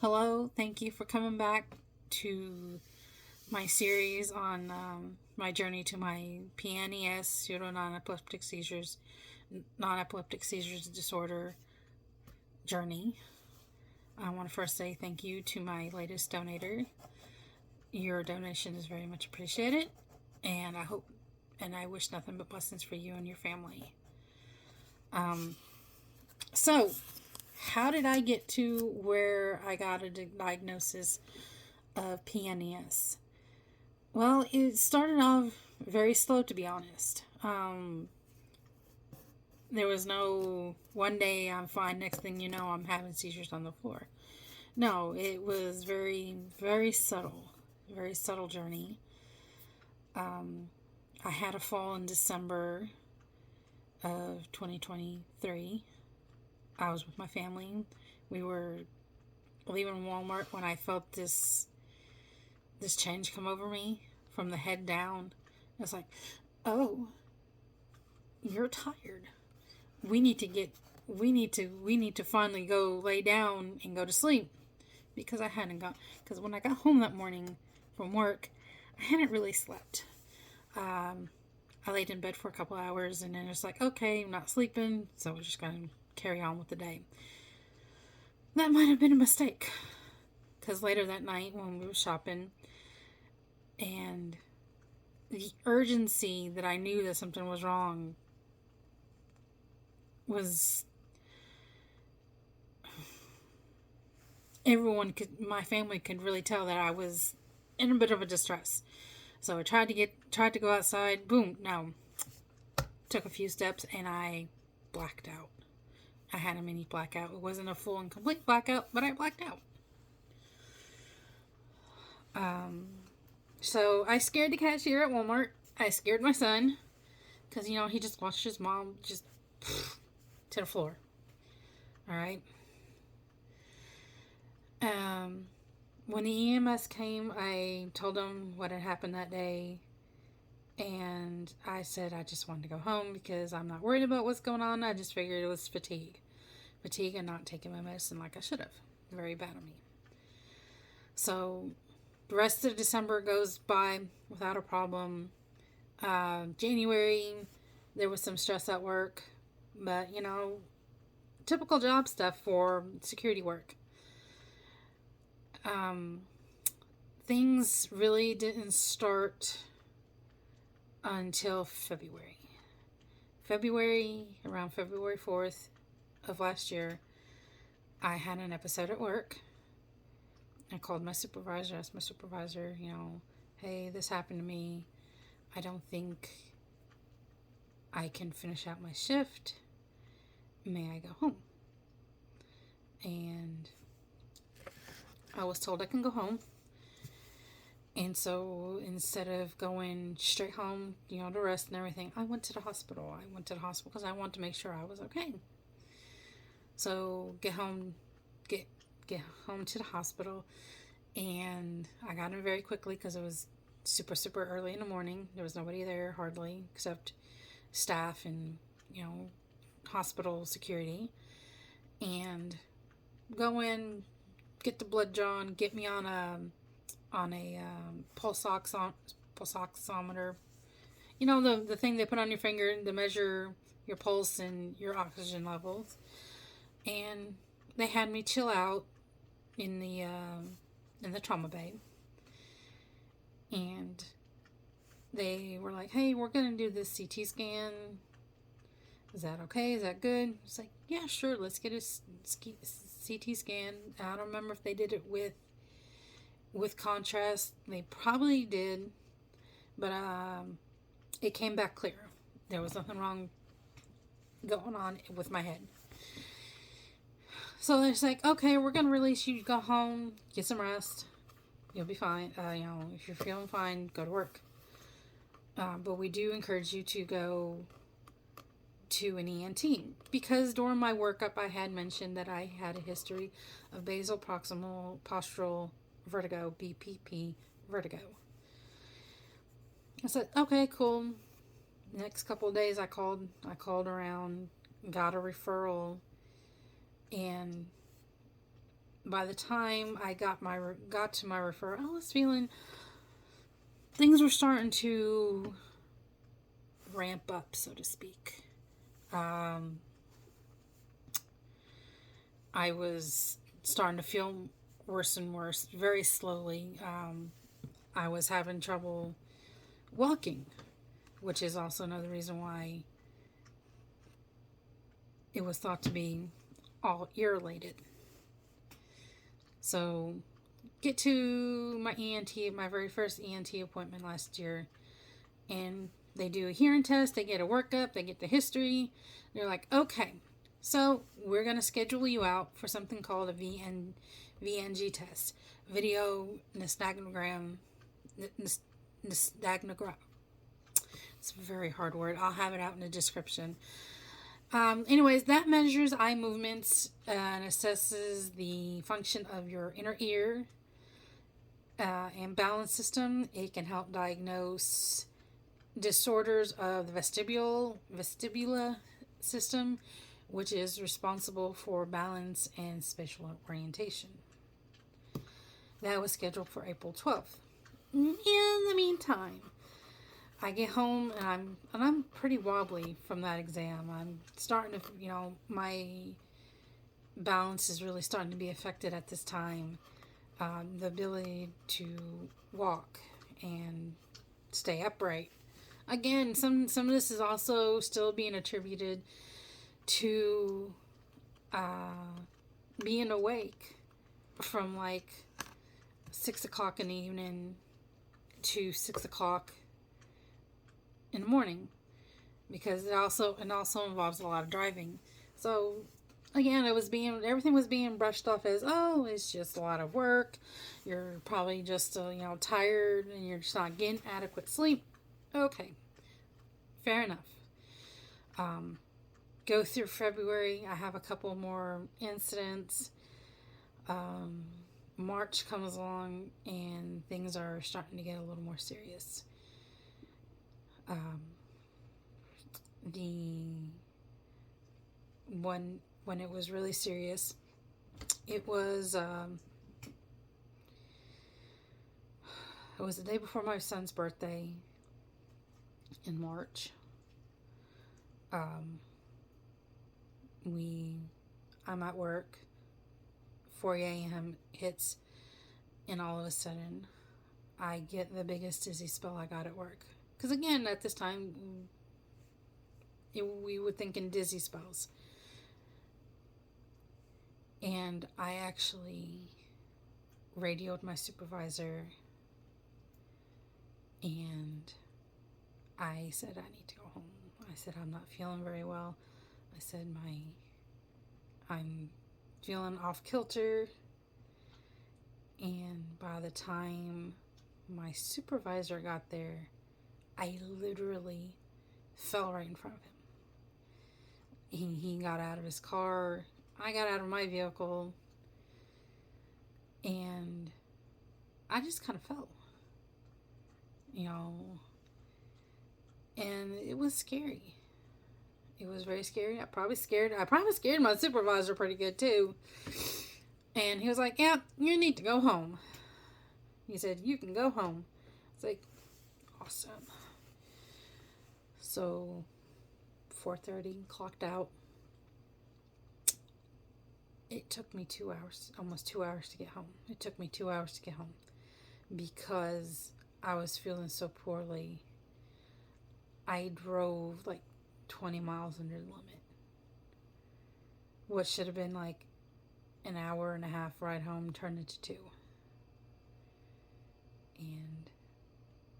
Hello, thank you for coming back to my series on my journey to my PNES, pseudo non-epileptic seizures disorder journey. I want to first say thank you to my latest donator. Your donation is very much appreciated, and I wish nothing but blessings for you and your family. So, how did I get to where I got a diagnosis of PNES? Well, it started off very slow, to be honest. There was no one day I'm fine, next thing you know, I'm having seizures on the floor. No, it was very subtle journey. I had a fall in December of 2023. I was with my family. We were leaving Walmart when I felt this change come over me from the head down. I was like, "Oh, you're tired. We need to finally go lay down and go to sleep," because because when I got home that morning from work, I hadn't really slept. I laid in bed for a couple hours and then it's like, okay, I'm not sleeping, so we're just going to carry on with the day. That might have been a mistake, because later that night when we were shopping, and the urgency that I knew that something was wrong was my family could really tell that I was in a bit of a distress. So I tried to go outside. Boom, no. Took a few steps and I blacked out. I had a mini blackout. It wasn't a full and complete blackout, but I blacked out. So I scared the cashier at Walmart. I scared my son because he just watched his mom just to the floor. All right. When the EMS came, I told them what had happened that day, and I said I just wanted to go home because I'm not worried about what's going on. I just figured it was fatigue and not taking my medicine like I should have. Very bad of me. So the rest of December goes by without a problem. January, there was some stress at work, but typical job stuff for security work. Things really didn't start until February. Around February 4th of last year, I had an episode at work. I called my supervisor, asked my supervisor, hey, this happened to me. I don't think I can finish out my shift. May I go home? And I was told I can go home. And so instead of going straight home, to rest and everything, I went to the hospital. Because I wanted to make sure I was okay. So get home to the hospital, and I got in very quickly because it was super early in the morning. There was nobody there hardly except staff and hospital security, and go in, get the blood drawn, get me on a pulse oximeter. The thing they put on your finger to measure your pulse and your oxygen levels. And they had me chill out in the trauma bay. And they were like, "Hey, we're gonna do this CT scan. Is that okay? Is that good?" It's like, "Yeah, sure. Let's get a CT scan." I don't remember if they did it with contrast. They probably did, but it came back clear. There was nothing wrong going on with my head. So they're like, "Okay, we're gonna release you. Go home, get some rest. You'll be fine. If you're feeling fine, go to work. But we do encourage you to go to an ENT, because during my workup I had mentioned that I had a history of Basal Paroxysmal Positional Vertigo, BPP Vertigo." I said, "Okay, cool." Next couple of days I called around, got a referral, and by the time I got to my referral, I was feeling things were starting to ramp up, so to speak. I was starting to feel worse and worse very slowly. I was having trouble walking, which is also another reason why it was thought to be all ear related. So, get to my ENT, my very first ENT appointment last year, and they do a hearing test, they get a workup, they get the history. They're like, okay, so we're going to schedule you out for something called a VNG test, Videonystagmography. Nystagmography. It's a very hard word. I'll have it out in the description. Anyways, that measures eye movements and assesses the function of your inner ear and balance system. It can help diagnose disorders of the vestibular system, which is responsible for balance and spatial orientation. That was scheduled for April 12th. In the meantime, I get home and I'm pretty wobbly from that exam. I'm starting to, my balance is really starting to be affected at this time. The ability to walk and stay upright. Again, some of this is also still being attributed to being awake from like 6 o'clock in the evening to 6 o'clock in the morning, because it also involves a lot of driving. So again, everything was being brushed off as, oh, it's just a lot of work. You're probably just tired and you're just not getting adequate sleep. Okay, fair enough. Go through February. I have a couple more incidents. March comes along and things are starting to get a little more serious. When it was really serious, it was the day before my son's birthday in March. I'm at work, 4 a.m. hits, and all of a sudden I get the biggest dizzy spell I got at work. Because again, at this time, we would think in dizzy spells. And I actually radioed my supervisor, and I said, I need to go home. I said, I'm not feeling very well. I said, I'm feeling off kilter. And by the time my supervisor got there, I literally fell right in front of him. He got out of his car. I got out of my vehicle. And I just kind of fell. And it was scary. It was very scary. I probably scared my supervisor pretty good too. And he was like, yeah, you need to go home. He said, you can go home. It's like, awesome. So 4:30, clocked out. It took me 2 hours, almost 2 hours to get home. It took me 2 hours to get home because I was feeling so poorly. I drove like 20 miles under the limit. What should have been like an hour and a half ride home turned into 2. And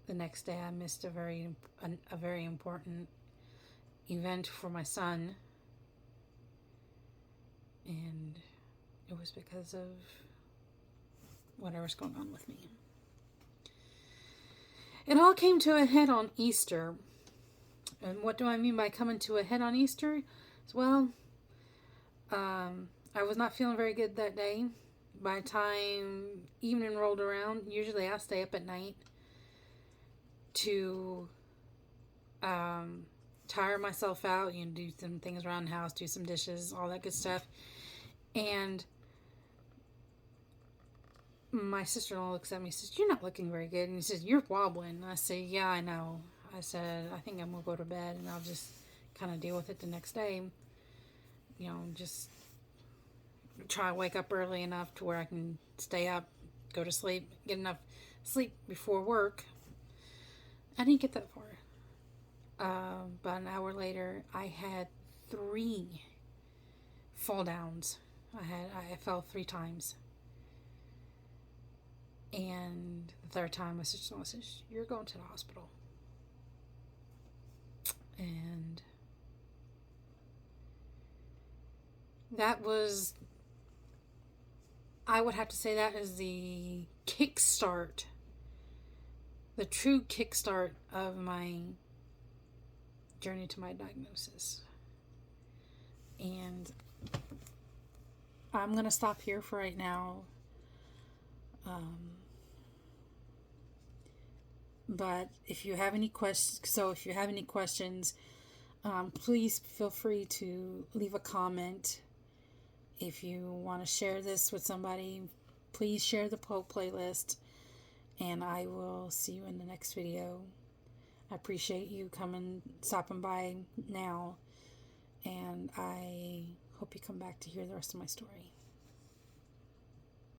the next day I missed a very important event for my son. And it was because of whatever's going on with me. It all came to a head on Easter. And what do I mean by coming to a head on Easter? Well, I was not feeling very good that day. By the time evening rolled around, usually I stay up at night to tire myself out, do some things around the house, do some dishes, all that good stuff. And my sister-in-law looks at me and says, "You're not looking very good." And he says, "You're wobbling." And I say, "Yeah, I know." I said, "I think I'm going to go to bed and I'll just kind of deal with it the next day. Just try to wake up early enough to where I can stay up, go to sleep, get enough sleep before work." I didn't get that far. About an hour later, I had 3 fall downs. I fell 3 times. And the third time, my sister-in-law says, "You're going to the hospital." And that was, I would have to say that is the kickstart, the true kickstart of my journey to my diagnosis. And I'm going to stop here for right now. But if you have any questions, please feel free to leave a comment. If you want to share this with somebody, please share the playlist, and I will see you in the next video. I appreciate you stopping by now, and I hope you come back to hear the rest of my story.